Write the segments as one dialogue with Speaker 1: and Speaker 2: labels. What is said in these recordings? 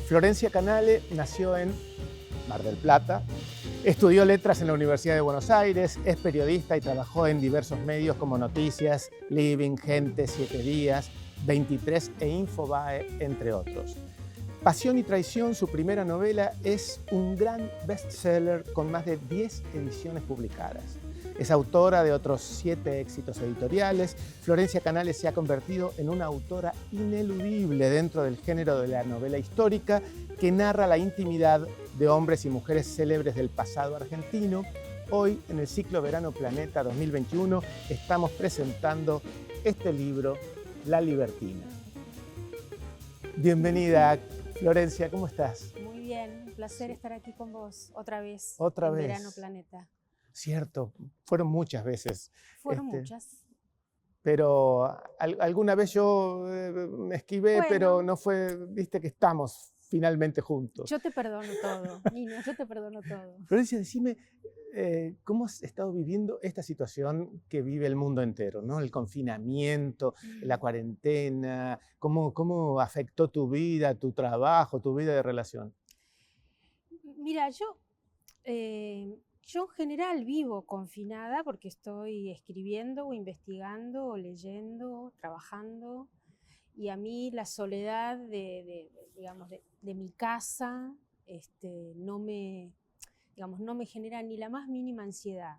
Speaker 1: Florencia Canale nació en Mar del Plata, estudió letras en la Universidad de Buenos Aires, es periodista y trabajó en diversos medios como Noticias, Living, Gente, 7 Días, 23 e Infobae, entre otros. Pasión y Traición, su primera novela, es un gran bestseller con más de 10 ediciones publicadas. Es autora de otros 7 éxitos editoriales. Florencia Canale se ha convertido en una autora ineludible dentro del género de la novela histórica que narra la intimidad de hombres y mujeres célebres del pasado argentino. Hoy, en el ciclo Verano Planeta 2021, estamos presentando este libro, La Libertina. Bienvenida, Florencia, ¿cómo estás?
Speaker 2: Muy bien, un placer estar aquí con vos otra vez.
Speaker 1: Otra vez.
Speaker 2: Verano Planeta.
Speaker 1: Cierto, fueron muchas veces.
Speaker 2: Fueron muchas.
Speaker 1: Pero alguna vez yo me esquivé,
Speaker 2: Bueno,
Speaker 1: pero no fue, viste que estamos finalmente juntos.
Speaker 2: Yo te perdono todo, Nino, yo te perdono todo.
Speaker 1: Florencia, decime, ¿cómo has estado viviendo esta situación que vive el mundo entero, ¿no? El confinamiento, la cuarentena, ¿cómo afectó tu vida, tu trabajo, tu vida de relación?
Speaker 2: Mira, yo en general vivo confinada porque estoy escribiendo o investigando o leyendo, trabajando. Y a mí la soledad de mi casa no me genera ni la más mínima ansiedad.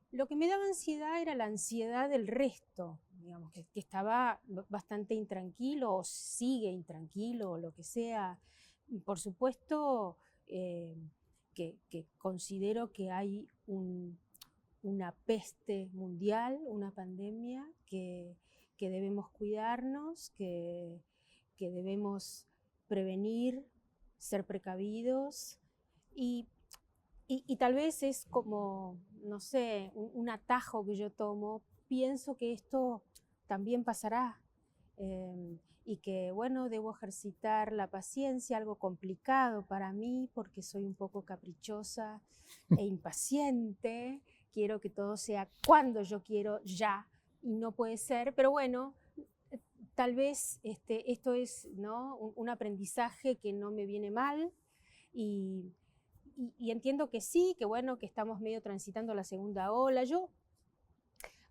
Speaker 2: Lo que me daba ansiedad era la ansiedad del resto, digamos, que estaba bastante intranquilo o sigue intranquilo o lo que sea. Por supuesto que considero que hay una peste mundial, una pandemia que debemos cuidarnos, que debemos prevenir, ser precavidos y tal vez es como, no sé, un atajo que yo tomo. Pienso que esto también pasará y que, bueno, debo ejercitar la paciencia, algo complicado para mí porque soy un poco caprichosa e impaciente. Quiero que todo sea cuando yo quiero, ya. Y no puede ser, pero bueno, tal vez esto es, ¿no?, un aprendizaje que no me viene mal y entiendo que sí, que bueno, que estamos medio transitando la segunda ola. Yo,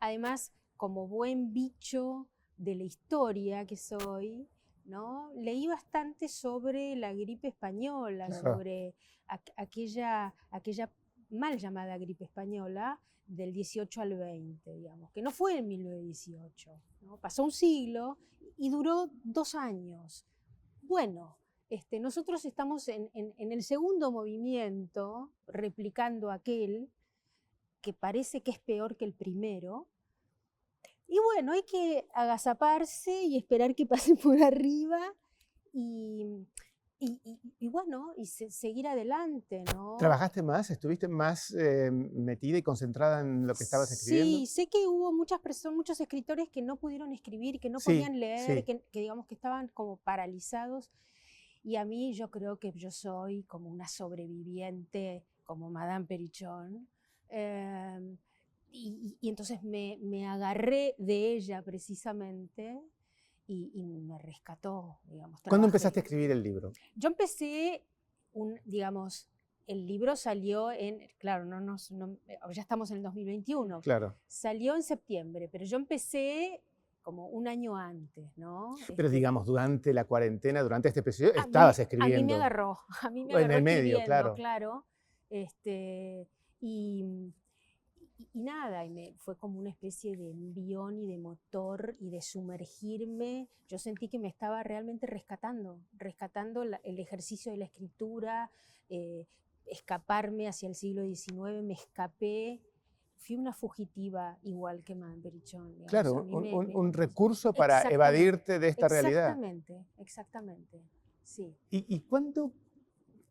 Speaker 2: además, como buen bicho de la historia que soy, ¿no?, leí bastante sobre la gripe española, sobre aquella mal llamada gripe española, del 18 al 20, digamos, que no fue en 1918, ¿no? Pasó un siglo y duró 2 años. Bueno, nosotros estamos en el segundo movimiento, replicando aquel que parece que es peor que el primero. Y bueno, hay que agazaparse y esperar que pase por arriba y bueno, y seguir adelante, ¿no?
Speaker 1: ¿Trabajaste más? ¿Estuviste más metida y concentrada en lo que estabas escribiendo?
Speaker 2: Sí, sé que hubo muchas personas, muchos escritores que no pudieron escribir, que no podían leer, que digamos que estaban como paralizados. Y a mí yo creo que yo soy como una sobreviviente, como Madame Perichon. Y entonces me agarré de ella precisamente y me rescató, digamos.
Speaker 1: ¿Cuándo empezaste a escribir el libro?
Speaker 2: Yo empecé, digamos, el libro salió claro, ya estamos en el 2021.
Speaker 1: Claro.
Speaker 2: Salió en septiembre, pero yo empecé como un año antes, ¿no?
Speaker 1: Pero digamos, durante la cuarentena, durante este episodio, estabas escribiendo.
Speaker 2: A mí me agarró
Speaker 1: en el medio, claro.
Speaker 2: Y nada, fue como una especie de envión y de motor y de sumergirme. Yo sentí que me estaba realmente rescatando el ejercicio de la escritura, escaparme hacia el siglo XIX, me escapé. Fui una fugitiva igual que Madame Perichon. Digamos.
Speaker 1: Claro, un recurso para evadirte de esta realidad.
Speaker 2: Exactamente, sí.
Speaker 1: ¿Y cuándo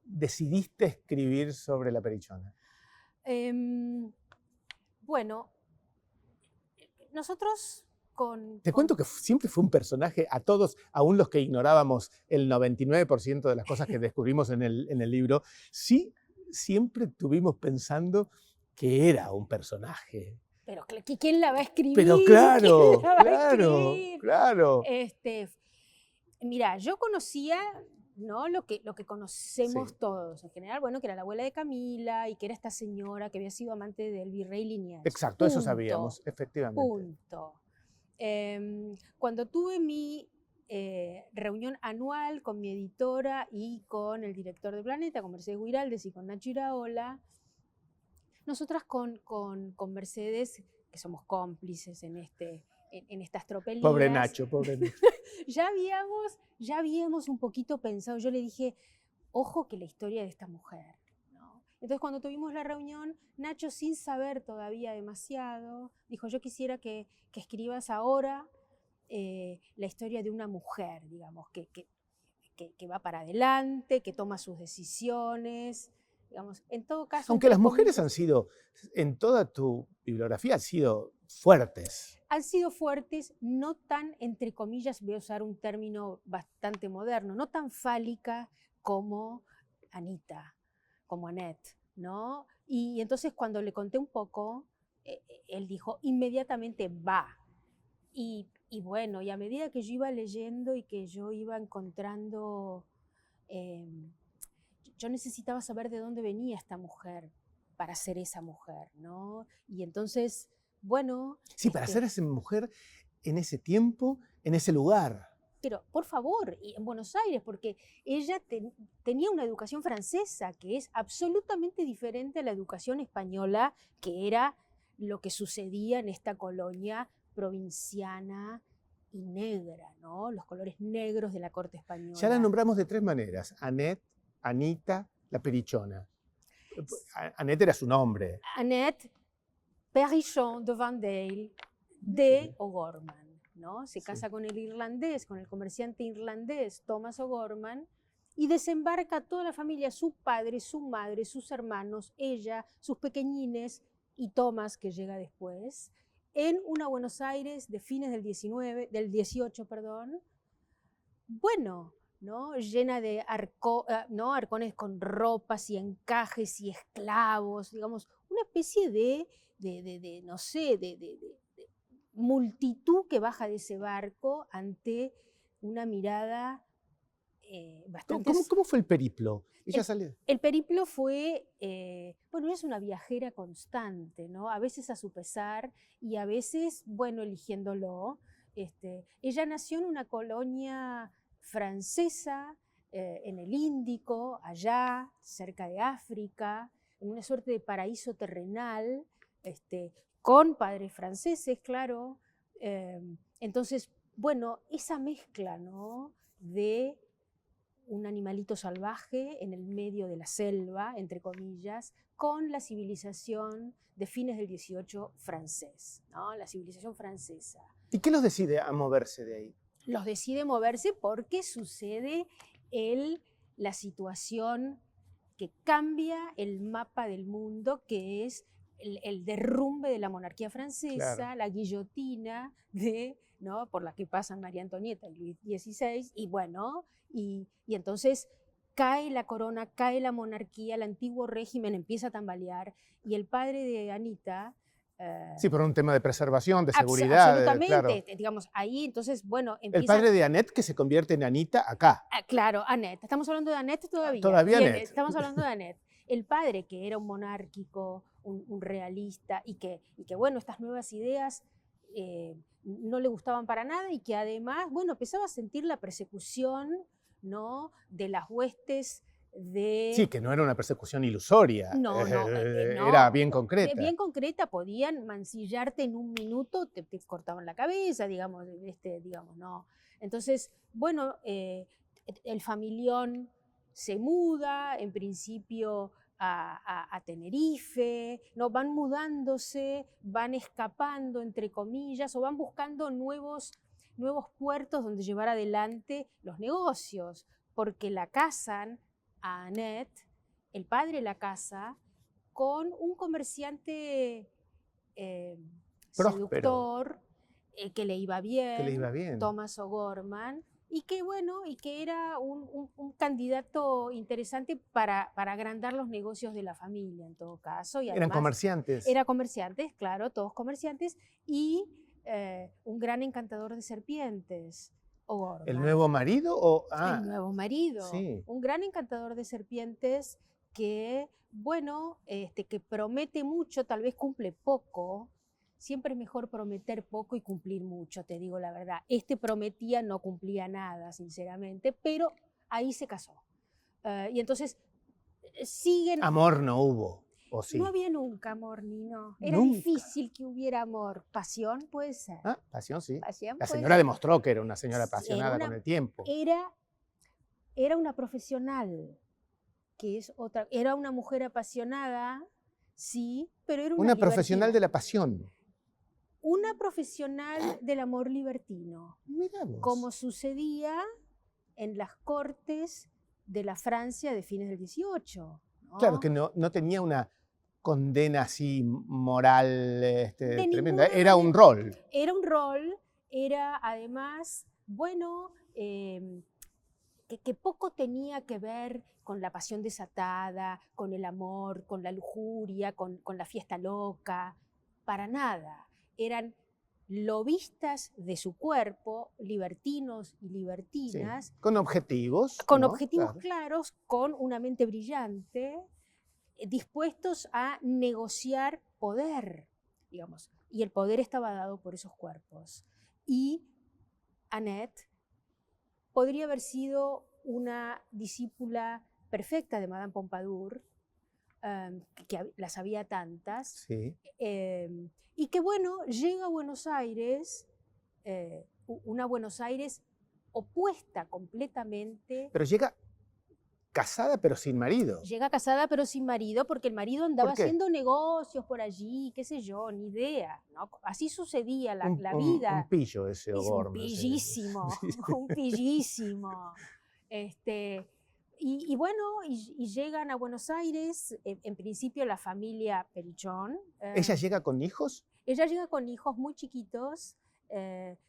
Speaker 1: decidiste escribir sobre la Perichona?
Speaker 2: Bueno, nosotros
Speaker 1: Te cuento que siempre fue un personaje, a todos, aún los que ignorábamos el 99% de las cosas que descubrimos en el libro, sí siempre estuvimos pensando que era un personaje.
Speaker 2: Pero ¿quién la va a escribir?
Speaker 1: Pero claro.
Speaker 2: Mira, yo conocía ¿no? Lo que conocemos
Speaker 1: Sí.
Speaker 2: todos en general, bueno, que era la abuela de Camila y que era esta señora que había sido amante del virrey Liniers.
Speaker 1: Exacto, eso sabíamos, efectivamente.
Speaker 2: Punto. Cuando tuve mi reunión anual con mi editora y con el director de Planeta, con Mercedes Guiraldes y con Nacho Iraola, nosotras con Mercedes, que somos cómplices en estas tropelías.
Speaker 1: Pobre Nacho, pobre Nacho.
Speaker 2: ya habíamos un poquito pensado, yo le dije, ojo que la historia de esta mujer, ¿no? Entonces cuando tuvimos la reunión, Nacho, sin saber todavía demasiado, dijo, yo quisiera que escribas ahora la historia de una mujer, digamos, que va para adelante, que toma sus decisiones, digamos, en todo caso...
Speaker 1: Aunque las mujeres han sido, en toda tu bibliografía, han sido fuertes.
Speaker 2: Han sido fuertes, no tan, entre comillas, voy a usar un término bastante moderno, no tan fálica como Anita, como Annette, ¿no? Y entonces cuando le conté un poco, él dijo, inmediatamente va. Y bueno, y a medida que yo iba leyendo y que yo iba encontrando, yo necesitaba saber de dónde venía esta mujer para ser esa mujer, ¿no? Y entonces, bueno...
Speaker 1: Sí, para ser esa mujer en ese tiempo, en ese lugar.
Speaker 2: Pero, por favor, y en Buenos Aires, porque ella tenía una educación francesa que es absolutamente diferente a la educación española, que era lo que sucedía en esta colonia provinciana y negra, ¿no? Los colores negros de la corte española.
Speaker 1: Ya la nombramos de 3 maneras, Annette, Anita, la Perichona. Annette era su nombre.
Speaker 2: Annette Perrichon de Vendale de O'Gorman, ¿no? Se casa con el irlandés, con el comerciante irlandés Thomas O'Gorman, y desembarca toda la familia, su padre, su madre, sus hermanos, ella, sus pequeñines y Thomas, que llega después, en una Buenos Aires de fines del 18, bueno, ¿no? Llena de arcones con ropas y encajes y esclavos, digamos, una especie de no sé, de multitud que baja de ese barco ante una mirada bastante...
Speaker 1: ¿Cómo fue el periplo? Ella salió.
Speaker 2: El periplo fue, bueno, ella es una viajera constante, ¿no? A veces a su pesar y a veces, bueno, eligiéndolo. Ella nació en una colonia francesa, en el Índico, allá, cerca de África, en una suerte de paraíso terrenal, con padres franceses, claro. Entonces, bueno, esa mezcla, ¿no? De un animalito salvaje en el medio de la selva, entre comillas, con la civilización de fines del 18 francés, ¿no? La civilización francesa.
Speaker 1: ¿Y qué los decide a moverse de ahí?
Speaker 2: Los decide moverse porque sucede la situación que cambia el mapa del mundo, que es el derrumbe de la monarquía francesa, claro. La guillotina ¿no? por la que pasan María Antonieta y Luis XVI, y bueno, y entonces cae la corona, cae la monarquía, el antiguo régimen empieza a tambalear, y el padre de Anita...
Speaker 1: sí, por un tema de preservación, de seguridad.
Speaker 2: Absolutamente,
Speaker 1: claro.
Speaker 2: Digamos, ahí entonces, bueno, empieza...
Speaker 1: El padre de Annette que se convierte en Anita acá.
Speaker 2: Claro, Annette. Estamos hablando de Annette todavía.
Speaker 1: Todavía Annette.
Speaker 2: Estamos hablando de Annette. El padre, que era un monárquico, un realista, y que, bueno, estas nuevas ideas no le gustaban para nada, y que además, bueno, empezaba a sentir la persecución, ¿no? De las huestes de...
Speaker 1: Sí, que no era una persecución ilusoria.
Speaker 2: No,
Speaker 1: era bien concreta.
Speaker 2: Bien concreta, podían mancillarte en un minuto, te cortaban la cabeza, digamos, ¿no? Entonces, bueno, el familión se muda, en principio a Tenerife, ¿no? Van mudándose, van escapando, entre comillas, o van buscando nuevos puertos donde llevar adelante los negocios, porque la casan a Annette, el padre la casa con un comerciante seductor, que le iba bien, Thomas O'Gorman, y que bueno, y que era un candidato interesante para agrandar los negocios de la familia en todo caso. Y
Speaker 1: eran comerciantes.
Speaker 2: Eran comerciantes, claro, todos comerciantes, y un gran encantador de serpientes, O'Gorman.
Speaker 1: ¿El nuevo marido o...?
Speaker 2: El nuevo marido.
Speaker 1: Sí.
Speaker 2: Un gran encantador de serpientes que, bueno, que promete mucho, tal vez cumple poco. Siempre es mejor prometer poco y cumplir mucho, te digo la verdad. Prometía, no cumplía nada, sinceramente, pero ahí se casó. Y entonces siguen...
Speaker 1: Amor no hubo, ¿o sí?
Speaker 2: No había nunca amor, Nino. Era
Speaker 1: Nunca.
Speaker 2: difícil que hubiera amor. Pasión puede ser.
Speaker 1: Pasión sí.
Speaker 2: Pasión
Speaker 1: La
Speaker 2: puede
Speaker 1: señora
Speaker 2: ser.
Speaker 1: demostró que era una señora apasionada
Speaker 2: Era
Speaker 1: con el tiempo.
Speaker 2: Era una profesional, que es otra. Era una mujer apasionada, sí, pero era
Speaker 1: Una profesional
Speaker 2: libertina.
Speaker 1: de la pasión.
Speaker 2: Una profesional del amor libertino.
Speaker 1: Mirá vos.
Speaker 2: Como sucedía en las cortes de la Francia de fines del 18. ¿no?
Speaker 1: Claro, que no tenía una condena así moral tremenda. Era un rol.
Speaker 2: Era un rol, era además, bueno, que poco tenía que ver con la pasión desatada, con el amor, con la lujuria, con la fiesta loca, para nada. Eran lobistas de su cuerpo, libertinos y libertinas.
Speaker 1: Sí. Con objetivos.
Speaker 2: Con
Speaker 1: ¿no?
Speaker 2: objetivos claros, con una mente brillante, dispuestos a negociar poder, digamos. Y el poder estaba dado por esos cuerpos. Y Annette podría haber sido una discípula perfecta de Madame Pompadour, que las había tantas,
Speaker 1: Sí.
Speaker 2: y que bueno, llega a Buenos Aires, una Buenos Aires opuesta completamente.
Speaker 1: Pero llega casada pero sin marido.
Speaker 2: Llega casada pero sin marido, porque el marido andaba haciendo negocios por allí, qué sé yo, ni idea, ¿no? Así sucedía la vida.
Speaker 1: Un pillo ese O'Gorman.
Speaker 2: Un pillísimo, un pillísimo. Y bueno, y llegan a Buenos Aires, en principio la familia Perichón.
Speaker 1: ¿Ella llega con hijos?
Speaker 2: Ella llega con hijos muy chiquitos,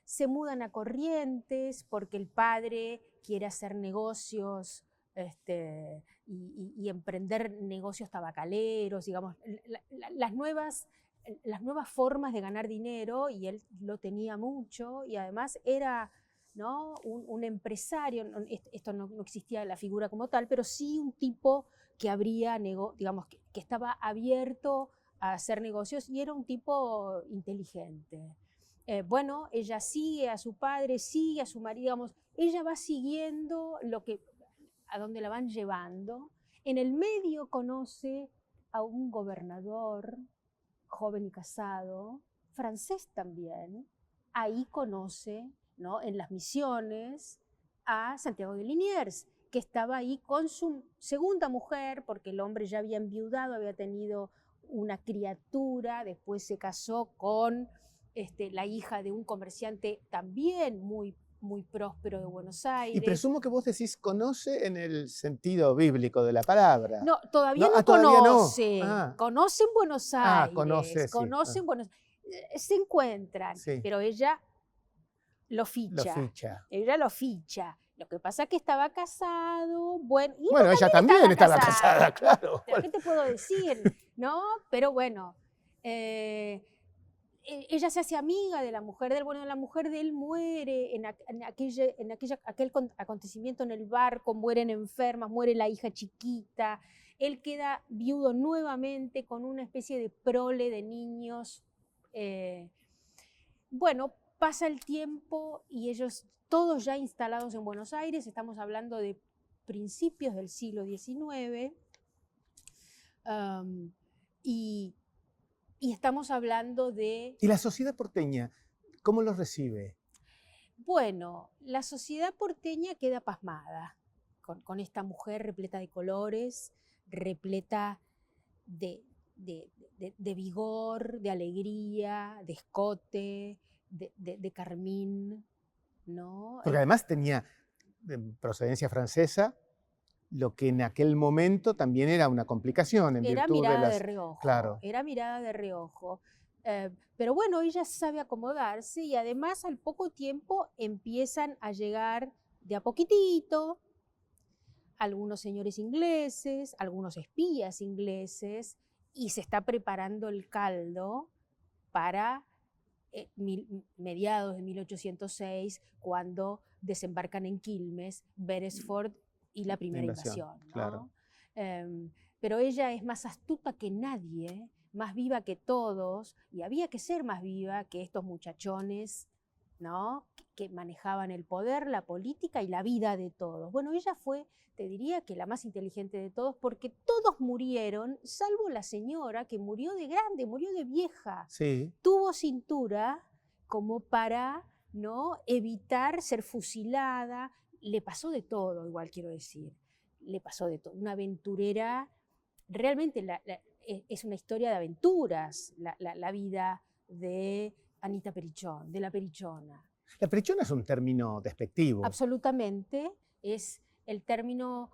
Speaker 2: se mudan a Corrientes porque el padre quiere hacer negocios y emprender negocios tabacaleros, digamos, las nuevas formas de ganar dinero, y él lo tenía mucho, y además era, ¿no? un empresario. Esto no existía la figura como tal, pero sí un tipo que digamos, que estaba abierto a hacer negocios, y era un tipo inteligente. Bueno, ella sigue a su padre, sigue a su marido, digamos, ella va siguiendo a donde la van llevando. En el medio conoce a un gobernador joven y casado, francés también. Ahí conoce, ¿no? En las Misiones, a Santiago de Liniers, que estaba ahí con su segunda mujer, porque el hombre ya había enviudado, había tenido una criatura, después se casó con la hija de un comerciante también muy próspero de Buenos Aires.
Speaker 1: Y presumo que vos decís conoce en el sentido bíblico de la palabra.
Speaker 2: No, todavía no
Speaker 1: todavía
Speaker 2: conoce.
Speaker 1: No.
Speaker 2: Conoce en Buenos Aires.
Speaker 1: Conoce,
Speaker 2: conoce en Buenos Aires. Se encuentran, sí. Pero ella lo ficha. Ella lo ficha. Lo que pasa es que estaba casado. Bueno,
Speaker 1: ella también estaba casada, claro.
Speaker 2: Pero ¿qué te puedo decir? ¿No? Pero bueno. Ella se hace amiga de la mujer de él. Bueno, la mujer de él muere en aquel acontecimiento en el barco, mueren enfermas, muere la hija chiquita. Él queda viudo nuevamente con una especie de prole de niños. Bueno, pasa el tiempo y ellos, todos ya instalados en Buenos Aires, estamos hablando de principios del siglo XIX, y estamos hablando de...
Speaker 1: ¿Y la sociedad porteña, cómo los recibe?
Speaker 2: Bueno, la sociedad porteña queda pasmada con esta mujer repleta de colores, repleta de vigor, de alegría, de escote, de carmín, ¿no?
Speaker 1: Porque además tenía procedencia francesa, lo que en aquel momento también era una complicación.
Speaker 2: Era mirada de reojo.
Speaker 1: Claro.
Speaker 2: Era mirada de reojo. Pero bueno, ella sabe acomodarse, y además al poco tiempo empiezan a llegar de a poquitito algunos señores ingleses, algunos espías ingleses, y se está preparando el caldo para mediados de 1806, cuando desembarcan en Quilmes, Beresford y la primera invasión, ¿no?
Speaker 1: Claro.
Speaker 2: Pero ella es más astuta que nadie, más viva que todos, y había que ser más viva que estos muchachones, ¿no? Que manejaban el poder, la política y la vida de todos. Bueno, ella fue, te diría, que la más inteligente de todos, porque todos murieron, salvo la señora, que murió de grande, murió de vieja.
Speaker 1: Sí.
Speaker 2: Tuvo cintura como para, ¿no?, evitar ser fusilada. Le pasó de todo, igual quiero decir. Le pasó de todo. Una aventurera, realmente es una historia de aventuras, la vida de Anita Perichón, de la Perichona.
Speaker 1: La perichona es un término despectivo.
Speaker 2: Absolutamente, es el término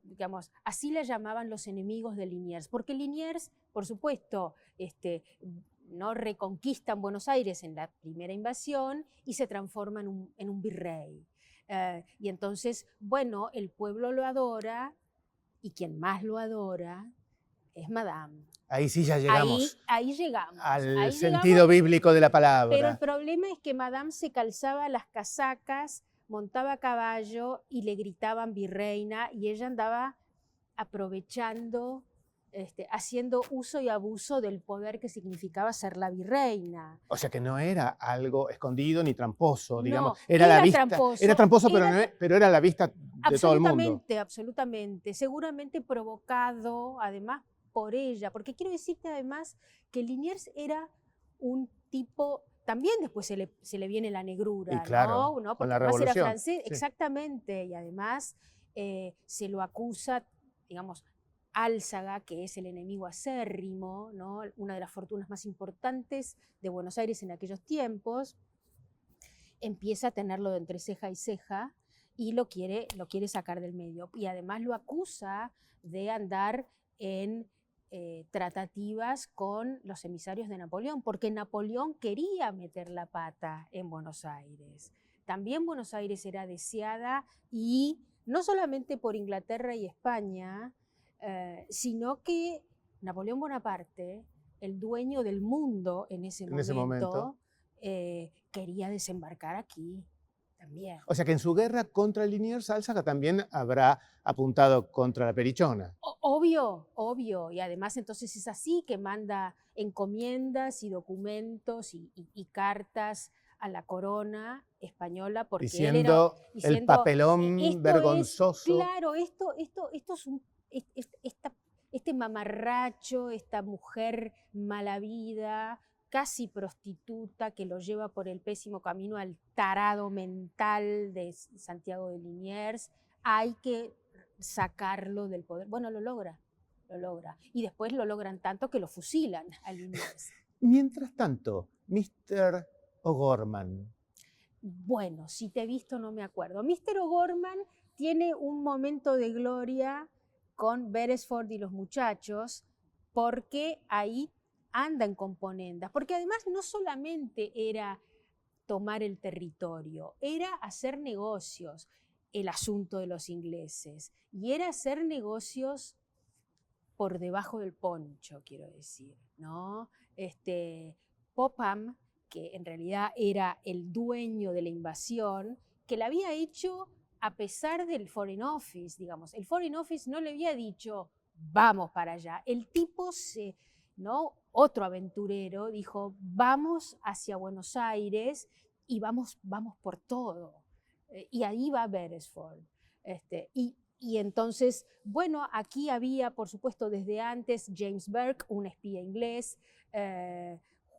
Speaker 2: digamos, así la llamaban los enemigos de Liniers, porque Liniers, por supuesto, no reconquistan Buenos Aires en la primera invasión y se transforma en un virrey. Y entonces, bueno, el pueblo lo adora y quien más lo adora es Madame.
Speaker 1: Ahí sí ya llegamos.
Speaker 2: Ahí llegamos.
Speaker 1: Al sentido bíblico de la palabra.
Speaker 2: Pero el problema es que Madame se calzaba las casacas, montaba a caballo y le gritaban virreina, y ella andaba aprovechando, haciendo uso y abuso del poder que significaba ser la virreina.
Speaker 1: O sea que no era algo escondido ni tramposo, digamos.
Speaker 2: No,
Speaker 1: Era tramposo, pero era a la vista de todo el mundo.
Speaker 2: Absolutamente. Seguramente provocado, además, por ella. Porque quiero decirte, además, que Liniers era un tipo... También después se le viene la negrura,
Speaker 1: y claro,
Speaker 2: ¿no?
Speaker 1: Porque
Speaker 2: con la revolución. Era francés,
Speaker 1: sí.
Speaker 2: Exactamente. Y además se lo acusa, digamos, Álzaga, que es el enemigo acérrimo, ¿no? Una de las fortunas más importantes de Buenos Aires en aquellos tiempos, empieza a tenerlo de entre ceja y ceja y lo quiere sacar del medio. Y además lo acusa de andar en tratativas con los emisarios de Napoleón, porque Napoleón quería meter la pata en Buenos Aires. También Buenos Aires era deseada, y no solamente por Inglaterra y España, sino que Napoleón Bonaparte, el dueño del mundo en ese momento quería desembarcar aquí también.
Speaker 1: O sea que en su guerra contra Liniers, Álzaga también habrá apuntado contra la Perichona.
Speaker 2: Obvio. Y además entonces es así que manda encomiendas y documentos y cartas a la corona española, porque
Speaker 1: diciendo el papelón vergonzoso.
Speaker 2: Claro, esto es este mamarracho, esta mujer mala vida, casi prostituta, que lo lleva por el pésimo camino al tarado mental de Santiago de Liniers. Hay que sacarlo del poder. Bueno, lo logra. Y después lo logran tanto que lo fusilan a Liniers.
Speaker 1: Mientras tanto, Mr. O'Gorman.
Speaker 2: Bueno, si te he visto no me acuerdo. Mr. O'Gorman tiene un momento de gloria con Beresford y los muchachos, porque ahí anda en componendas, porque además no solamente era tomar el territorio, era hacer negocios, el asunto de los ingleses, y era hacer negocios por debajo del poncho, quiero decir, ¿no? Popham, que en realidad era el dueño de la invasión, que la había hecho a pesar del Foreign Office, digamos. El Foreign Office no le había dicho, vamos para allá. El tipo ¿no? Otro aventurero dijo, vamos hacia Buenos Aires y vamos por todo. Y ahí va Beresford. Y entonces, bueno, aquí había, por supuesto, desde antes James Burke, un espía inglés,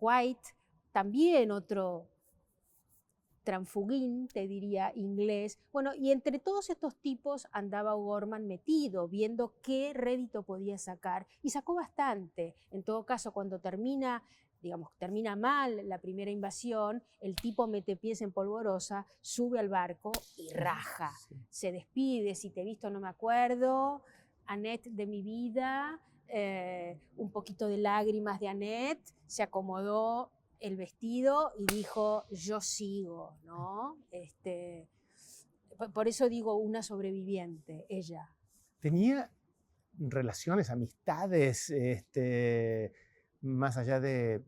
Speaker 2: White, también otro transfuguín, te diría, inglés. Bueno, y entre todos estos tipos andaba O'Gorman metido, viendo qué rédito podía sacar, y sacó bastante. En todo caso, cuando termina mal la primera invasión, el tipo mete pies en polvorosa, sube al barco y raja. Sí. Se despide, si te he visto no me acuerdo, Annette de mi vida, un poquito de lágrimas de Annette, se acomodó el vestido y dijo, yo sigo, ¿no? Por eso digo una sobreviviente, ella.
Speaker 1: ¿Tenía relaciones, amistades, más allá de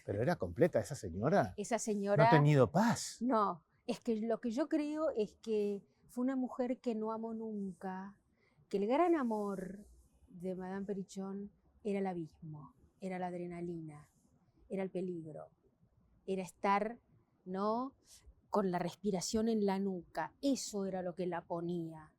Speaker 1: Pero era completa esa señora.
Speaker 2: Esa
Speaker 1: No ha
Speaker 2: señora,
Speaker 1: tenido paz.
Speaker 2: no, es que lo que yo creo es que fue una mujer que no amó nunca, que el gran amor de Madame Perichon era el abismo, era la adrenalina, era el peligro, era estar, ¿no?, con la respiración en la nuca. Eso era lo que la ponía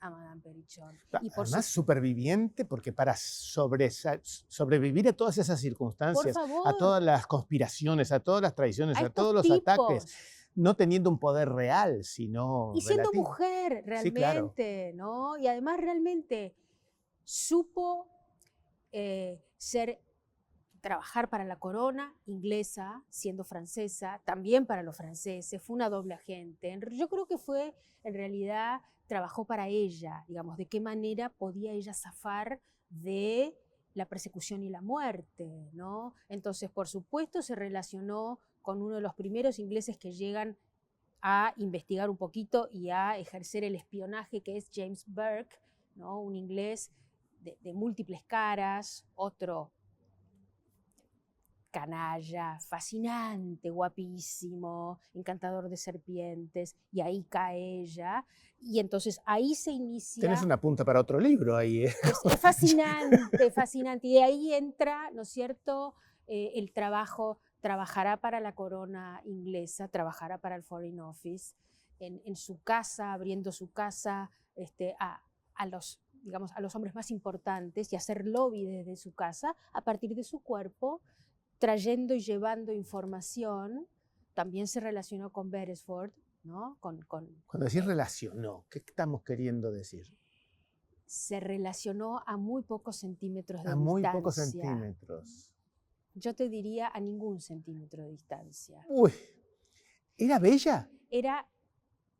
Speaker 2: a Madame Perichon. Y por
Speaker 1: Además, superviviente, porque para sobrevivir a todas esas circunstancias, a
Speaker 2: favor,
Speaker 1: todas las conspiraciones, a todas las traiciones,
Speaker 2: a
Speaker 1: a todos los
Speaker 2: estos
Speaker 1: ataques,
Speaker 2: tipos,
Speaker 1: no teniendo un poder real, sino
Speaker 2: y siendo
Speaker 1: relativo.
Speaker 2: mujer
Speaker 1: Sí, claro.
Speaker 2: realmente, ¿no? Y además realmente supo trabajar para la corona inglesa, siendo francesa, también para los franceses, fue una doble agente. Yo creo que fue, en realidad, trabajó para ella, digamos, de qué manera podía ella zafar de la persecución y la muerte, ¿no? Entonces, por supuesto, se relacionó con uno de los primeros ingleses que llegan a investigar un poquito y a ejercer el espionaje, que es James Burke, ¿no?, un inglés de múltiples caras, otro canalla, fascinante, guapísimo, encantador de serpientes, y ahí cae ella, y entonces ahí se inicia...
Speaker 1: Tenés una punta para otro libro ahí, ¿eh?
Speaker 2: Es fascinante, fascinante, y de ahí entra, ¿no es cierto?, el trabajo, trabajará para la corona inglesa, trabajará para el Foreign Office, en su casa, abriendo su casa a los, digamos, a los hombres más importantes y hacer lobby desde su casa a partir de su cuerpo, trayendo y llevando información. También se relacionó con Beresford, ¿no?
Speaker 1: Cuando decís relacionó, ¿qué estamos queriendo decir?
Speaker 2: Se relacionó a muy pocos centímetros de
Speaker 1: A
Speaker 2: distancia.
Speaker 1: muy pocos centímetros.
Speaker 2: Yo te diría a ningún centímetro de distancia.
Speaker 1: Uy, ¿era bella?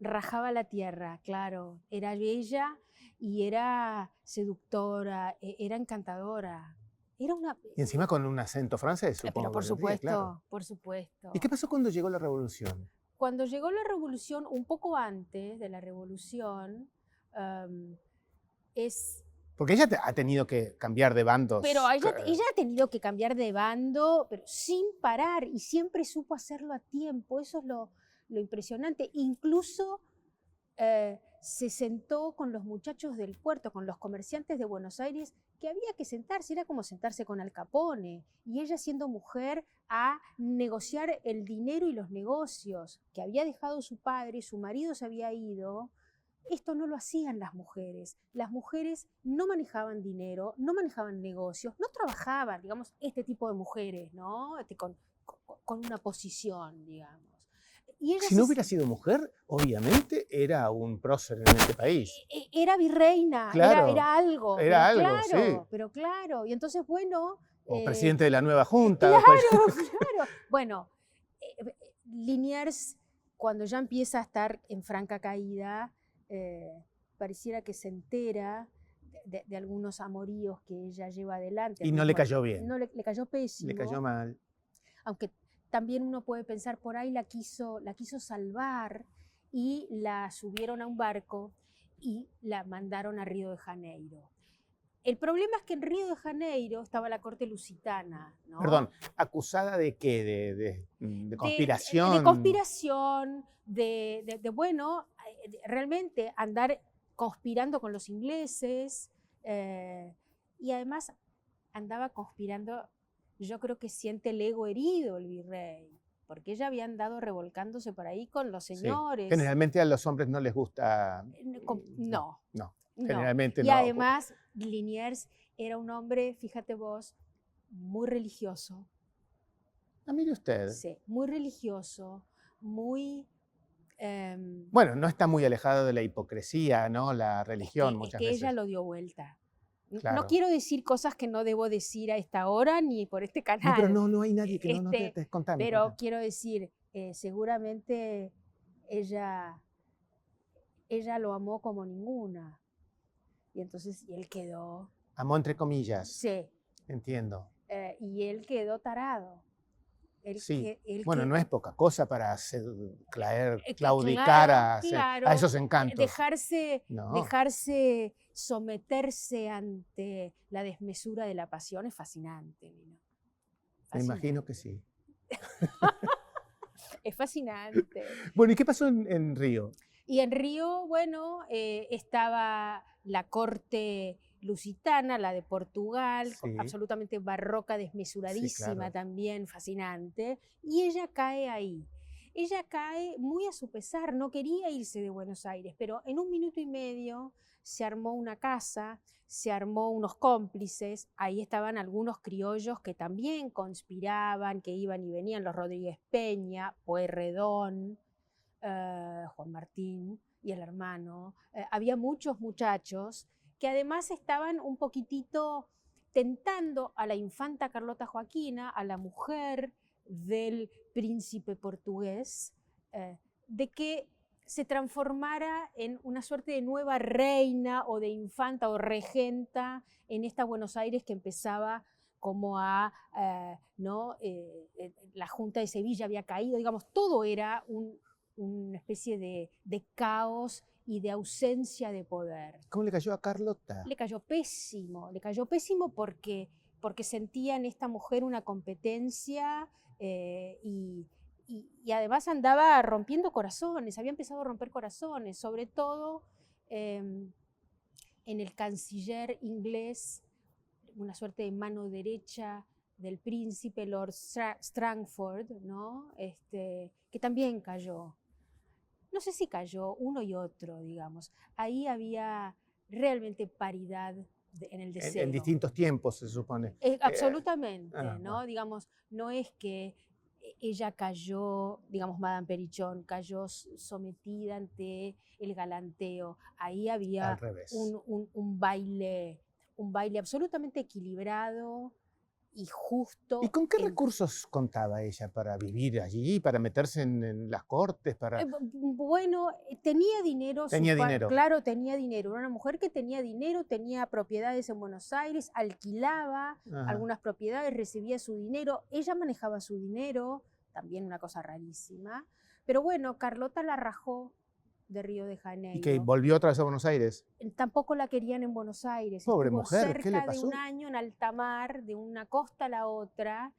Speaker 2: Rajaba la tierra, claro. Era bella y era seductora, era encantadora. Era una...
Speaker 1: Y encima con un acento francés, supongo.
Speaker 2: Pero por
Speaker 1: que tendría,
Speaker 2: supuesto,
Speaker 1: claro.
Speaker 2: por supuesto.
Speaker 1: ¿Y qué pasó cuando llegó la revolución?
Speaker 2: Cuando llegó la revolución, un poco antes de la revolución,
Speaker 1: Porque ella ha tenido que cambiar de bandos.
Speaker 2: Pero ella ha tenido que cambiar de bando, pero sin parar, y siempre supo hacerlo a tiempo. Eso es lo impresionante. Incluso se sentó con los muchachos del puerto, con los comerciantes de Buenos Aires, que había que sentarse, era como sentarse con Al Capone, y ella, siendo mujer, a negociar el dinero y los negocios que había dejado su padre. Su marido se había ido. Esto no lo hacían las mujeres. Las mujeres no manejaban dinero, no manejaban negocios, no trabajaban, digamos, este tipo de mujeres, ¿no? Con una posición, digamos. Y
Speaker 1: si no hubiera sido mujer, obviamente era un prócer en este país.
Speaker 2: Era virreina,
Speaker 1: claro,
Speaker 2: era algo.
Speaker 1: Era algo,
Speaker 2: claro,
Speaker 1: sí.
Speaker 2: Pero claro, y entonces, bueno...
Speaker 1: O presidente de la nueva junta.
Speaker 2: Claro, claro. Bueno, Liniers, cuando ya empieza a estar en franca caída, pareciera que se entera de algunos amoríos que ella lleva adelante.
Speaker 1: Y no le cayó bien.
Speaker 2: No, le cayó pésimo.
Speaker 1: Le cayó mal.
Speaker 2: Aunque también uno puede pensar, por ahí la quiso salvar, y la subieron a un barco y la mandaron a Río de Janeiro. El problema es que en Río de Janeiro estaba la corte lusitana, ¿no?
Speaker 1: Perdón, ¿acusada de qué? ¿De conspiración?
Speaker 2: De conspiración, bueno, realmente andar conspirando con los ingleses, y además andaba conspirando, yo creo que siente el ego herido el virrey, porque ella había andado revolcándose por ahí con los señores.
Speaker 1: Sí. Generalmente a los hombres no les gusta...
Speaker 2: No.
Speaker 1: Generalmente no.
Speaker 2: Y además, Liniers era un hombre, fíjate vos, muy religioso.
Speaker 1: Ah, mire usted.
Speaker 2: Sí, muy religioso, muy...
Speaker 1: Bueno, no está muy alejado de la hipocresía, ¿no? La religión muchas veces.
Speaker 2: Ella lo dio vuelta.
Speaker 1: Claro.
Speaker 2: No quiero decir cosas que no debo decir a esta hora ni por este canal.
Speaker 1: No, pero no hay nadie que no te contame.
Speaker 2: Pero quiero decir, seguramente ella lo amó como ninguna. Y entonces, y él quedó...
Speaker 1: Amó entre comillas.
Speaker 2: Sí.
Speaker 1: Entiendo.
Speaker 2: Y él quedó tarado.
Speaker 1: Bueno, no es poca cosa para claudicar a esos encantos.
Speaker 2: Dejarse someterse ante la desmesura de la pasión es fascinante, ¿no?
Speaker 1: Me imagino que sí.
Speaker 2: Es fascinante.
Speaker 1: Bueno, ¿y qué pasó en Río?
Speaker 2: Y en Río, bueno, estaba la corte lusitana, la de Portugal,
Speaker 1: Sí,
Speaker 2: absolutamente barroca,
Speaker 1: sí,
Speaker 2: desmesuradísima
Speaker 1: claro.
Speaker 2: también, fascinante, y ella cae ahí. Ella cae muy a su pesar, no quería irse de Buenos Aires, pero en 1 minuto y medio se armó una casa, se armó unos cómplices, ahí estaban algunos criollos que también conspiraban, que iban y venían, los Rodríguez Peña, Pueyrredón, Juan Martín y el hermano. Había muchos muchachos que además estaban un poquitito tentando a la infanta Carlota Joaquina, a la mujer del príncipe portugués, de que se transformara en una suerte de nueva reina o de infanta o regenta en esta Buenos Aires que empezaba como ¿no? La Junta de Sevilla había caído, digamos, todo era una especie de caos y de ausencia de poder.
Speaker 1: ¿Cómo le cayó a Carlota?
Speaker 2: Le cayó pésimo porque sentía en esta mujer una competencia y además andaba rompiendo corazones, había empezado a romper corazones, sobre todo en el canciller inglés, una suerte de mano derecha del príncipe Lord Strangford, ¿no? Que también cayó. No sé si cayó uno y otro, digamos. Ahí había realmente paridad en el deseo.
Speaker 1: En distintos tiempos, se supone.
Speaker 2: Absolutamente, ¿no?
Speaker 1: Bueno.
Speaker 2: Digamos, no es que ella cayó, digamos, Madame Perichón, cayó sometida ante el galanteo. Ahí había
Speaker 1: Al revés.
Speaker 2: un baile absolutamente equilibrado y justo.
Speaker 1: ¿Y con qué recursos contaba ella para vivir allí, para meterse en las cortes?
Speaker 2: Bueno, tenía dinero.
Speaker 1: Tenía dinero.
Speaker 2: Claro, tenía dinero. Era una mujer que tenía dinero, tenía propiedades en Buenos Aires, alquilaba algunas propiedades, recibía su dinero. Ella manejaba su dinero, también una cosa rarísima. Pero bueno, Carlota la rajó de Río de Janeiro.
Speaker 1: ¿Y que volvió otra vez a Buenos Aires?
Speaker 2: Tampoco la querían en Buenos Aires.
Speaker 1: Pobre
Speaker 2: Estuvo
Speaker 1: mujer, ¿qué le
Speaker 2: cerca de
Speaker 1: pasó?
Speaker 2: un año en alta mar, de una costa a la otra.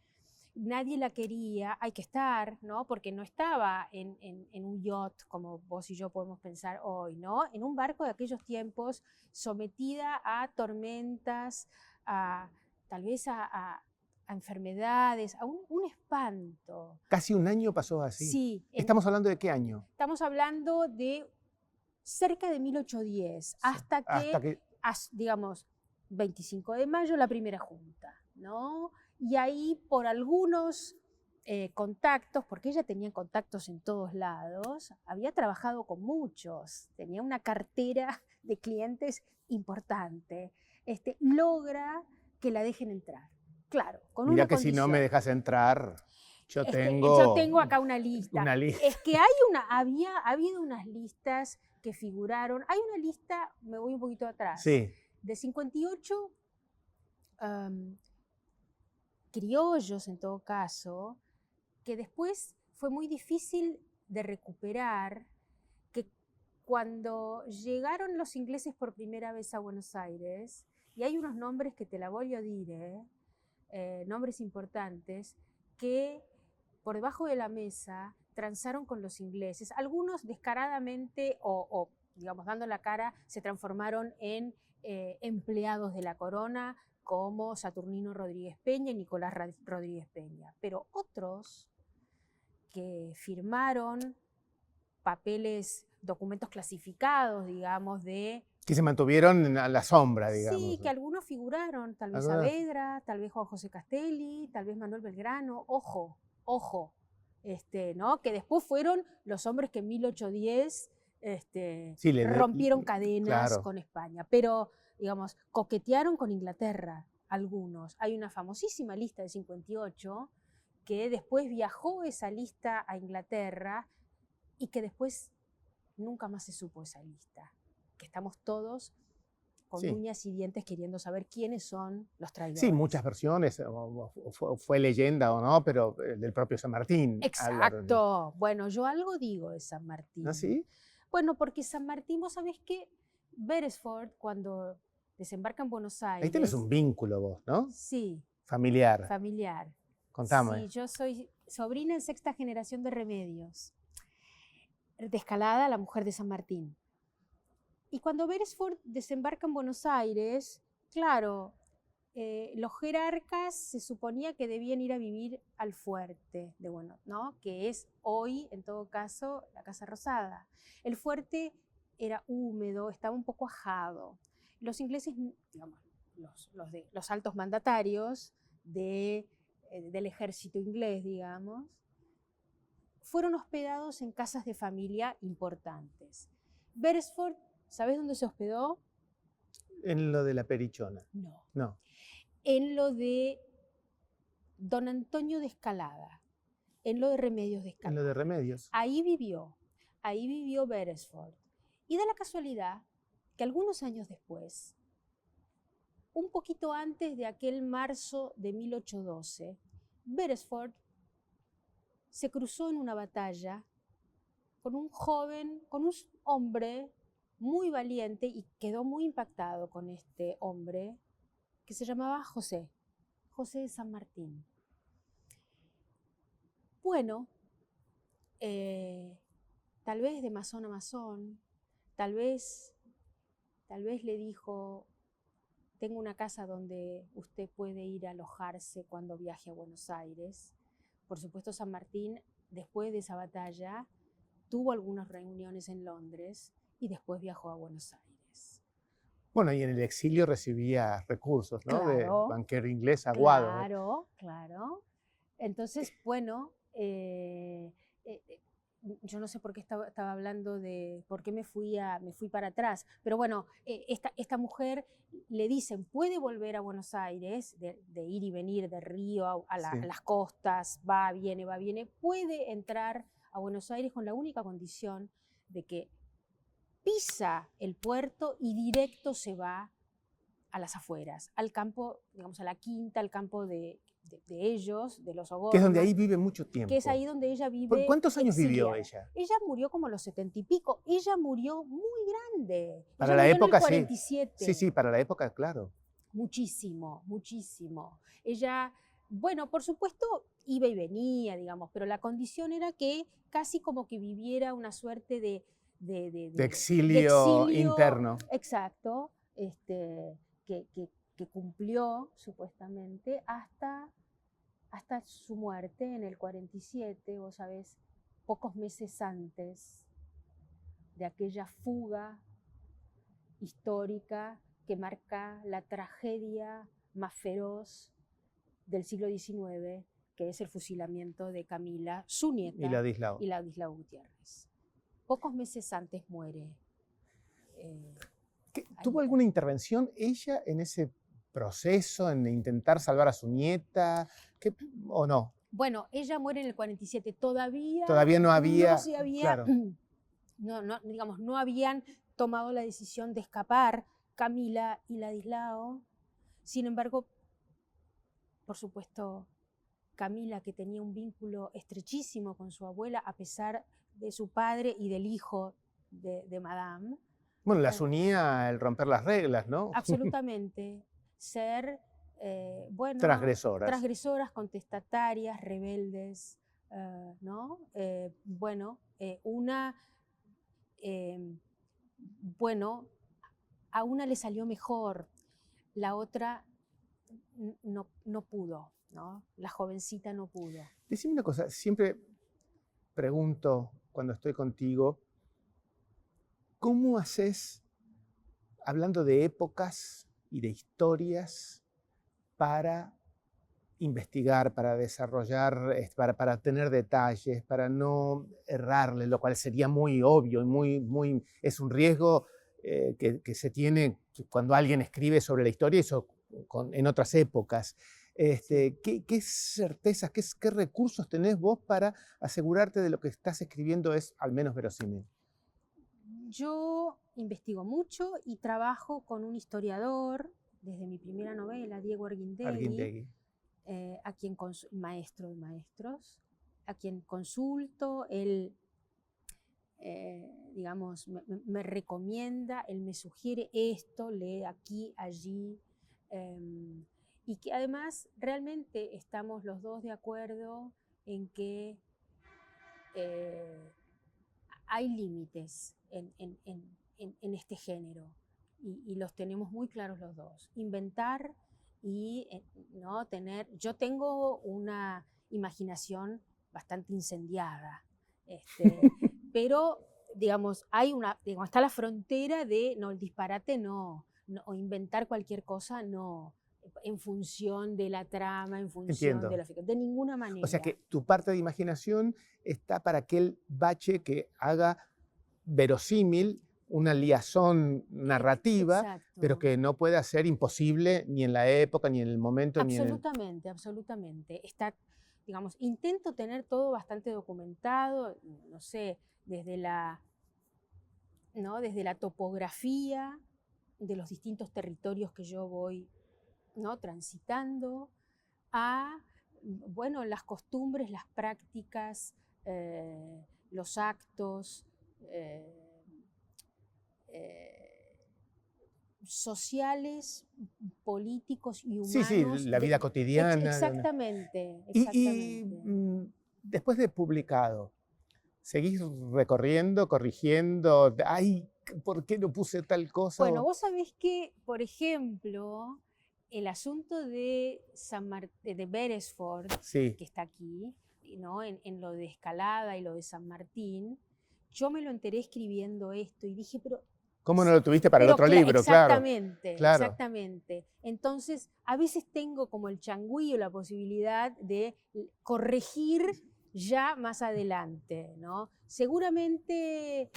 Speaker 2: Nadie la quería, hay que estar, ¿no? Porque no estaba en un yacht como vos y yo podemos pensar hoy, ¿no? En un barco de aquellos tiempos, sometida a tormentas, tal vez a enfermedades, a un espanto.
Speaker 1: Casi un año pasó así.
Speaker 2: Sí.
Speaker 1: ¿Estamos hablando de qué año?
Speaker 2: Estamos hablando de cerca de 1810, hasta que, digamos, 25 de mayo, la primera junta, ¿no? Y ahí por algunos contactos, porque ella tenía contactos en todos lados, había trabajado con muchos, tenía una cartera de clientes importante, logra que la dejen entrar. Claro, con
Speaker 1: Mira
Speaker 2: una
Speaker 1: que
Speaker 2: condición.
Speaker 1: si no me dejas entrar, yo tengo
Speaker 2: acá una lista. Es que había habido unas listas que figuraron. Hay una lista, me voy un poquito atrás,
Speaker 1: sí,
Speaker 2: de 58 criollos en todo caso, que después fue muy difícil de recuperar, que cuando llegaron los ingleses por primera vez a Buenos Aires, y hay unos nombres que te la voy a decir, nombres importantes, que por debajo de la mesa transaron con los ingleses. Algunos descaradamente o digamos, dando la cara, se transformaron en empleados de la corona, como Saturnino Rodríguez Peña y Nicolás Rodríguez Peña. Pero otros que firmaron papeles, documentos clasificados, digamos,
Speaker 1: que se mantuvieron a la sombra, digamos.
Speaker 2: Sí, que algunos figuraron, tal vez Saavedra, tal vez Juan José Castelli, tal vez Manuel Belgrano, ojo, ¿no? Que después fueron los hombres que en 1810 rompieron cadenas con España, pero, digamos, coquetearon con Inglaterra algunos. Hay una famosísima lista de 58 que después viajó esa lista a Inglaterra y que después nunca más se supo esa lista, que estamos todos con uñas y dientes queriendo saber quiénes son los traidores.
Speaker 1: Sí, muchas versiones, fue leyenda o no, pero del propio San Martín.
Speaker 2: Exacto. Bueno, yo algo digo de San Martín.
Speaker 1: ¿Ah, sí?
Speaker 2: Bueno, porque San Martín, vos sabés que Beresford, cuando desembarca en Buenos Aires...
Speaker 1: Ahí tenés un vínculo vos, ¿no?
Speaker 2: Sí.
Speaker 1: Familiar.
Speaker 2: Familiar.
Speaker 1: Contame.
Speaker 2: Sí, yo soy sobrina en sexta generación de Remedios, de Escalada, la mujer de San Martín. Y cuando Beresford desembarca en Buenos Aires, claro, los jerarcas se suponía que debían ir a vivir al fuerte de bueno, ¿no? Que es hoy, en todo caso, la Casa Rosada. El fuerte era húmedo, estaba un poco ajado. Los ingleses, digamos, los altos mandatarios del ejército inglés, digamos, fueron hospedados en casas de familia importantes. Beresford, ¿sabés dónde se hospedó?
Speaker 1: En lo de la Perichona.
Speaker 2: No.
Speaker 1: No.
Speaker 2: En lo de Don Antonio de Escalada, en lo de Remedios de
Speaker 1: En
Speaker 2: Escalada.
Speaker 1: lo de Remedios.
Speaker 2: Ahí vivió Beresford. Y da la casualidad que algunos años después, un poquito antes de aquel marzo de 1812, Beresford se cruzó en una batalla con un hombre muy valiente y quedó muy impactado con este hombre que se llamaba José de San Martín. Bueno, tal vez de masón a masón, tal vez le dijo, tengo una casa donde usted puede ir a alojarse cuando viaje a Buenos Aires. Por supuesto, San Martín, después de esa batalla, tuvo algunas reuniones en Londres y después viajó a Buenos Aires.
Speaker 1: Bueno, y en el exilio recibía recursos, ¿no? De
Speaker 2: Claro,
Speaker 1: banquero inglés aguado.
Speaker 2: claro. Entonces, bueno, yo no sé por qué estaba hablando de por qué me fui para atrás, pero bueno, esta mujer le dicen, puede volver a Buenos Aires, de ir y venir de Río a las costas, viene, puede entrar a Buenos Aires con la única condición de que pisa el puerto y directo se va a las afueras, al campo, digamos, a la quinta, al campo de ellos, de los O'Gorman.
Speaker 1: Que es donde ahí vive mucho tiempo.
Speaker 2: Que es ahí donde ella vive.
Speaker 1: ¿Cuántos años vivió
Speaker 2: exiliada.
Speaker 1: ella?
Speaker 2: Ella murió como a los 70 y pico. Ella murió muy grande.
Speaker 1: Para
Speaker 2: ella
Speaker 1: la
Speaker 2: murió
Speaker 1: época,
Speaker 2: en el 47.
Speaker 1: Sí, para la época, claro.
Speaker 2: Muchísimo. Ella, bueno, por supuesto, iba y venía, digamos, pero la condición era que casi como que viviera una suerte de
Speaker 1: exilio interno.
Speaker 2: Exacto, que cumplió supuestamente hasta su muerte en el 47, vos sabés, pocos meses antes de aquella fuga histórica que marca la tragedia más feroz del siglo XIX, que es el fusilamiento de Camila, su nieta, y Ladislao Gutiérrez. Pocos meses antes muere.
Speaker 1: ¿Tuvo alguna intervención ella en ese proceso, en intentar salvar a su nieta, o no?
Speaker 2: Bueno, ella muere en el 47, todavía
Speaker 1: no había,
Speaker 2: no se había,
Speaker 1: claro.
Speaker 2: digamos, no habían tomado la decisión de escapar Camila y Ladislao. Sin embargo, por supuesto, Camila, que tenía un vínculo estrechísimo con su abuela, a pesar de su padre y del hijo de Madame.
Speaker 1: Bueno, las unía el romper las reglas, ¿no?
Speaker 2: Absolutamente. Ser, transgresoras, contestatarias, rebeldes, ¿no? A una le salió mejor, la otra no pudo, ¿no? La jovencita no pudo.
Speaker 1: Decime una cosa, siempre pregunto cuando estoy contigo, ¿cómo haces, hablando de épocas y de historias, para investigar, para desarrollar, para tener detalles, para no errarle, lo cual sería muy obvio y es un riesgo que se tiene cuando alguien escribe sobre la historia y en otras épocas? ¿Qué certezas, qué recursos tenés vos para asegurarte de lo que estás escribiendo es al menos verosímil?
Speaker 2: Yo investigo mucho y trabajo con un historiador desde mi primera novela, Diego Arguindegui. A quien maestro de maestros, a quien consulto, él, digamos, me recomienda, él me sugiere esto, lee aquí, allí, y que además realmente estamos los dos de acuerdo en que hay límites en este género y los tenemos muy claros los dos. Inventar y no tener... Yo tengo una imaginación bastante incendiada, pero digamos, está la frontera de no, el disparate no, o inventar cualquier cosa no, en función de la trama, en función de
Speaker 1: Entiendo.
Speaker 2: de ninguna manera.
Speaker 1: O sea que tu parte de imaginación está para aquel bache que haga verosímil una liazón narrativa,
Speaker 2: Exacto.
Speaker 1: pero que no pueda ser imposible ni en la época, ni en el momento, ni en el...
Speaker 2: Absolutamente, absolutamente. Está, digamos, intento tener todo bastante documentado, no sé, desde desde la topografía de los distintos territorios que yo voy, ¿no?, transitando, a, bueno, las costumbres, las prácticas, los actos sociales, políticos y
Speaker 1: Sí, sí,
Speaker 2: humanos.
Speaker 1: la vida cotidiana.
Speaker 2: Exactamente,
Speaker 1: Y
Speaker 2: exactamente.
Speaker 1: después de publicado, ¿seguís recorriendo, corrigiendo? Ay, ¿por qué no puse tal cosa?
Speaker 2: Bueno, vos sabés que, por ejemplo, el asunto de de Beresford,
Speaker 1: Sí.
Speaker 2: que está aquí, ¿no?, en lo de Escalada y lo de San Martín, yo me lo enteré escribiendo esto y dije, pero...
Speaker 1: ¿Cómo no lo tuviste para el otro libro?
Speaker 2: Exactamente,
Speaker 1: Claro.
Speaker 2: exactamente. Entonces, a veces tengo como el changüí o la posibilidad de corregir ya más adelante, ¿no? Seguramente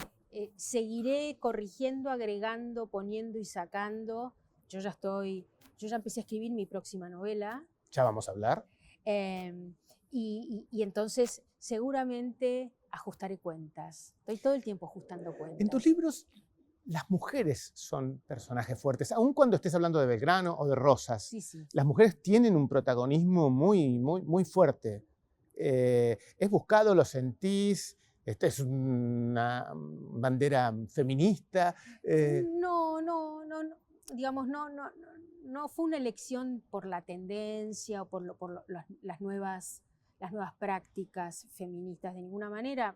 Speaker 2: seguiré corrigiendo, agregando, poniendo y sacando. Yo ya empecé a escribir mi próxima novela.
Speaker 1: Ya vamos a hablar.
Speaker 2: Y entonces seguramente ajustaré cuentas. Estoy todo el tiempo ajustando cuentas.
Speaker 1: En tus libros, las mujeres son personajes fuertes, aun cuando estés hablando de Belgrano o de Rosas.
Speaker 2: Sí, sí.
Speaker 1: Las mujeres tienen un protagonismo muy, muy, muy fuerte. ¿Es buscado, lo sentís? ¿Esta es una bandera feminista?
Speaker 2: No, digamos, no fue una elección por la tendencia o por las nuevas prácticas feministas de ninguna manera.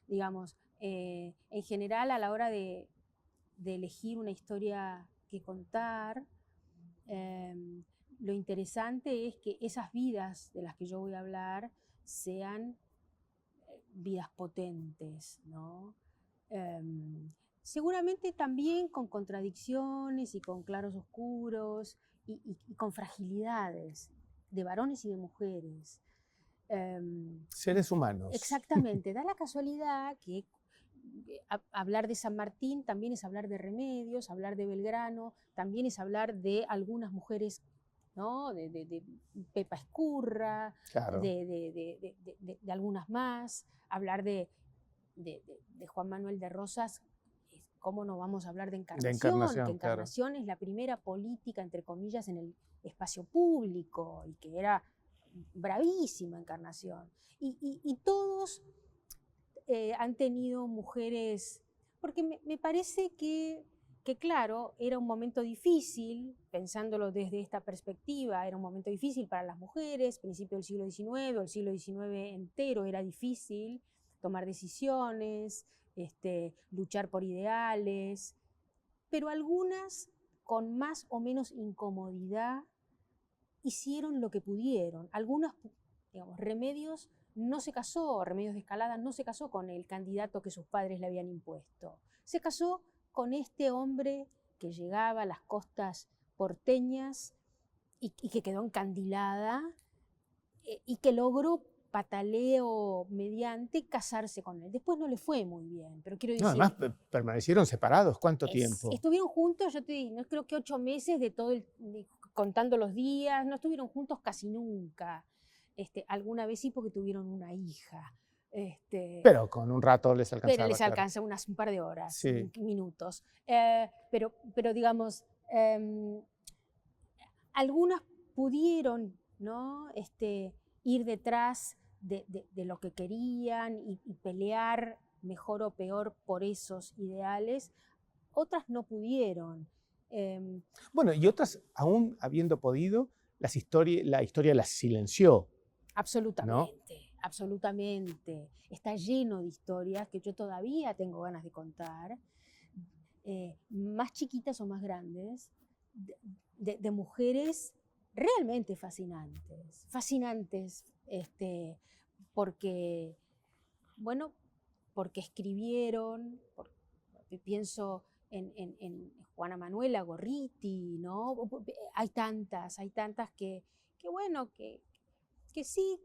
Speaker 2: Digamos, en general, a la hora de elegir una historia que contar, lo interesante es que esas vidas de las que yo voy a hablar sean vidas potentes, ¿no? Seguramente también con contradicciones y con claros oscuros y con fragilidades de varones y de mujeres.
Speaker 1: Seres humanos.
Speaker 2: Exactamente. Da la casualidad que hablar de San Martín también es hablar de Remedios, hablar de Belgrano, también es hablar de algunas mujeres, ¿no?, de Pepa Escurra,
Speaker 1: Claro.
Speaker 2: de algunas más, hablar de Juan Manuel de Rosas. ¿Cómo no vamos a hablar de Encarnación? Que Encarnación, claro, es la primera política, entre comillas, en el espacio público, y que era bravísima Encarnación. Y todos han tenido mujeres, porque me parece que, claro, era un momento difícil, pensándolo desde esta perspectiva, era un momento difícil para las mujeres, principio del siglo XIX, o el siglo XIX entero era difícil, tomar decisiones, luchar por ideales, pero algunas, con más o menos incomodidad, hicieron lo que pudieron. Algunas, digamos, Remedios de Escalada no se casó con el candidato que sus padres le habían impuesto. Se casó con este hombre que llegaba a las costas porteñas y que quedó encandilada y que logró, pataleo mediante, casarse con él. Después no le fue muy bien, pero quiero decir...
Speaker 1: No, además permanecieron separados. ¿Cuánto tiempo?
Speaker 2: Estuvieron juntos, yo te digo, no creo que 8 meses contando los días, no estuvieron juntos casi nunca. Alguna vez sí, porque tuvieron una hija.
Speaker 1: Pero con un rato les alcanzaba.
Speaker 2: Pero les alcanza un par de horas,
Speaker 1: sí,
Speaker 2: minutos. Pero digamos, algunas pudieron, ¿no?, ir detrás de lo que querían y pelear mejor o peor por esos ideales. Otras no pudieron.
Speaker 1: Bueno, y otras, aún habiendo podido, la historia las silenció.
Speaker 2: Absolutamente, absolutamente. Está lleno de historias que yo todavía tengo ganas de contar, más chiquitas o más grandes, de mujeres realmente fascinantes, fascinantes, porque, bueno, porque escribieron, pienso en Juana Manuela Gorriti, ¿no? Hay tantas bueno, que sí,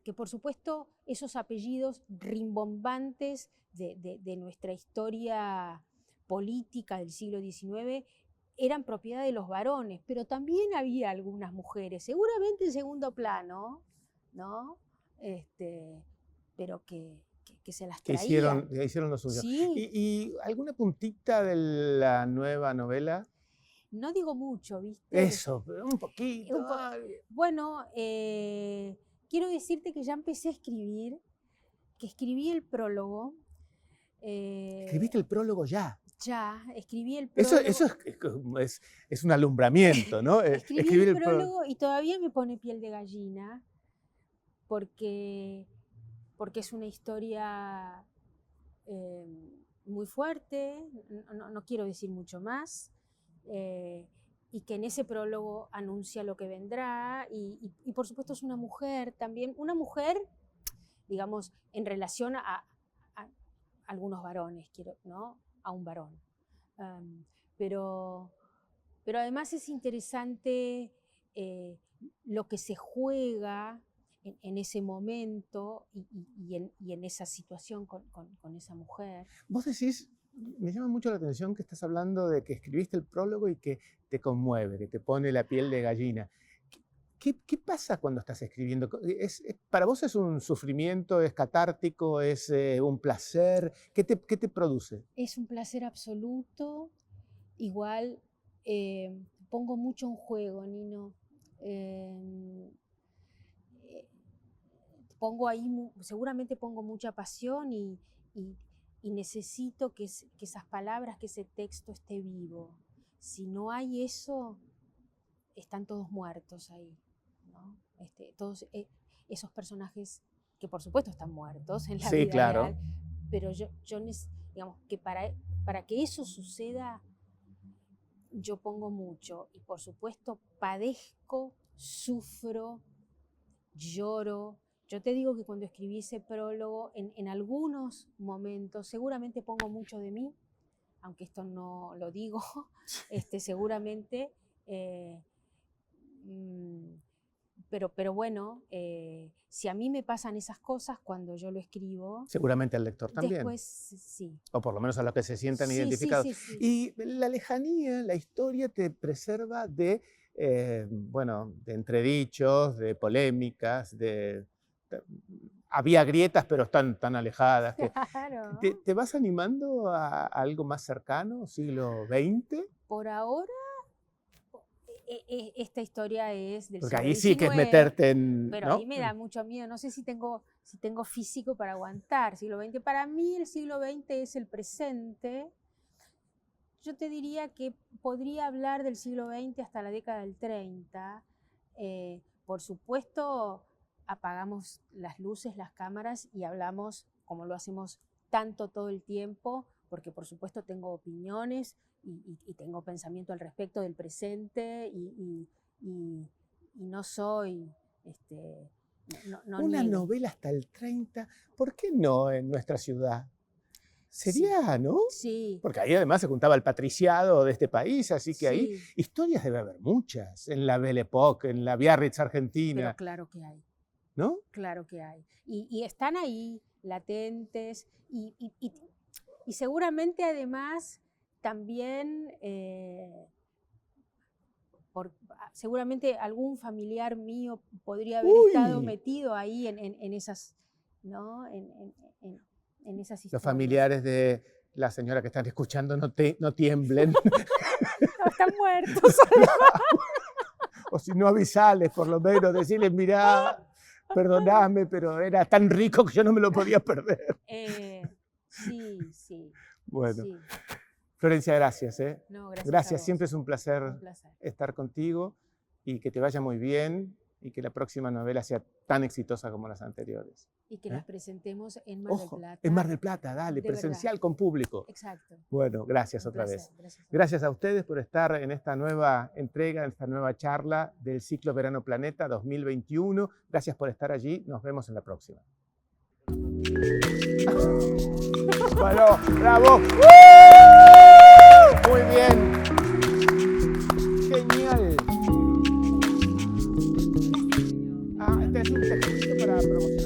Speaker 2: que por supuesto esos apellidos rimbombantes de nuestra historia política del siglo XIX eran propiedad de los varones, pero también había algunas mujeres, seguramente en segundo plano, ¿no? Pero que se las
Speaker 1: Que
Speaker 2: traían.
Speaker 1: hicieron lo suyo.
Speaker 2: Sí.
Speaker 1: ¿Y alguna puntita de la nueva novela?
Speaker 2: No digo mucho, ¿viste?
Speaker 1: Eso, pero un poquito.
Speaker 2: Bueno, quiero decirte que ya empecé a escribir, que escribí el prólogo.
Speaker 1: ¿Escribiste el prólogo ya?
Speaker 2: Ya, escribí el prólogo.
Speaker 1: Eso es un alumbramiento, ¿no?
Speaker 2: Escribí el prólogo y todavía me pone piel de gallina porque es una historia muy fuerte, no quiero decir mucho más, y que en ese prólogo anuncia lo que vendrá y por supuesto es una mujer también, una mujer, digamos, en relación a algunos varones, ¿no? A un varón. Pero además es interesante lo que se juega en ese momento y en esa situación con esa mujer.
Speaker 1: Vos decís, me llama mucho la atención que estás hablando de que escribiste el prólogo y que te conmueve, que te pone la piel de gallina. ¿Qué pasa cuando estás escribiendo? ¿Para vos es un sufrimiento, es catártico, es un placer? ¿Qué te produce?
Speaker 2: Es un placer absoluto. Igual pongo mucho en juego, Nino. Seguramente pongo mucha pasión y necesito que esas palabras, que ese texto esté vivo. Si no hay eso, están todos muertos ahí, ¿no? Todos esos personajes que por supuesto están muertos en la vida
Speaker 1: claro.
Speaker 2: real, pero yo digamos que para que eso suceda, yo pongo mucho y por supuesto padezco, sufro, lloro. Yo te digo que cuando escribí ese prólogo, en algunos momentos, seguramente pongo mucho de mí, aunque esto no lo digo, seguramente, pero bueno, si a mí me pasan esas cosas cuando yo lo escribo,
Speaker 1: seguramente al lector también.
Speaker 2: Después sí.
Speaker 1: O por lo menos a los que se sientan identificados.
Speaker 2: Sí.
Speaker 1: Y la lejanía, la historia te preserva de, bueno, de entredichos, de polémicas, había grietas, pero están tan alejadas.
Speaker 2: Claro.
Speaker 1: ¿Te vas animando a algo más cercano, siglo XX?
Speaker 2: Por ahora, esta historia es del
Speaker 1: Porque
Speaker 2: siglo
Speaker 1: ahí
Speaker 2: XIX,
Speaker 1: sí que es meterte en...
Speaker 2: pero
Speaker 1: ¿no?
Speaker 2: ahí me da mucho miedo. No sé si tengo físico para aguantar siglo XX. Para mí el siglo XX es el presente. Yo te diría que podría hablar del siglo XX hasta la década del 30. Por supuesto, apagamos las luces, las cámaras y hablamos como lo hacemos tanto todo el tiempo, porque por supuesto tengo opiniones y tengo pensamiento al respecto del presente y no soy...
Speaker 1: Una novela hasta el 30, ¿por qué no en nuestra ciudad? Sería, ¿no?
Speaker 2: Sí.
Speaker 1: Porque ahí además se juntaba el patriciado de este país, así que ahí historias debe haber muchas, en la Belle Époque, en la Biarritz Argentina.
Speaker 2: Pero claro que hay.
Speaker 1: ¿No?
Speaker 2: Claro que hay. Y están ahí, latentes, y seguramente además también, seguramente algún familiar mío podría haber estado metido ahí en esas, ¿no? En esas historias.
Speaker 1: Los familiares de la señora que están escuchando no tiemblen.
Speaker 2: No, están muertos.
Speaker 1: O si no, avisales, por lo menos, decirles, mirá, perdoname, pero era tan rico que yo no me lo podía perder.
Speaker 2: Sí.
Speaker 1: Bueno,
Speaker 2: sí.
Speaker 1: Florencia, gracias.
Speaker 2: No,
Speaker 1: gracias, siempre es un placer
Speaker 2: Un placer.
Speaker 1: estar contigo. y que te vaya muy bien y que la próxima novela sea tan exitosa como las anteriores.
Speaker 2: Y que las presentemos en Mar del
Speaker 1: Ojo,
Speaker 2: Plata.
Speaker 1: en Mar del Plata, dale,
Speaker 2: de
Speaker 1: presencial
Speaker 2: verdad.
Speaker 1: con público.
Speaker 2: Exacto.
Speaker 1: Bueno, gracias
Speaker 2: Un
Speaker 1: otra
Speaker 2: placer,
Speaker 1: vez.
Speaker 2: gracias.
Speaker 1: Gracias a ustedes por estar en esta nueva entrega, en esta nueva charla del ciclo Verano Planeta 2021. Gracias por estar allí. Nos vemos en la próxima. Bueno, bravo. Muy bien. Genial. Ah, este es un ejercicio para promocionar.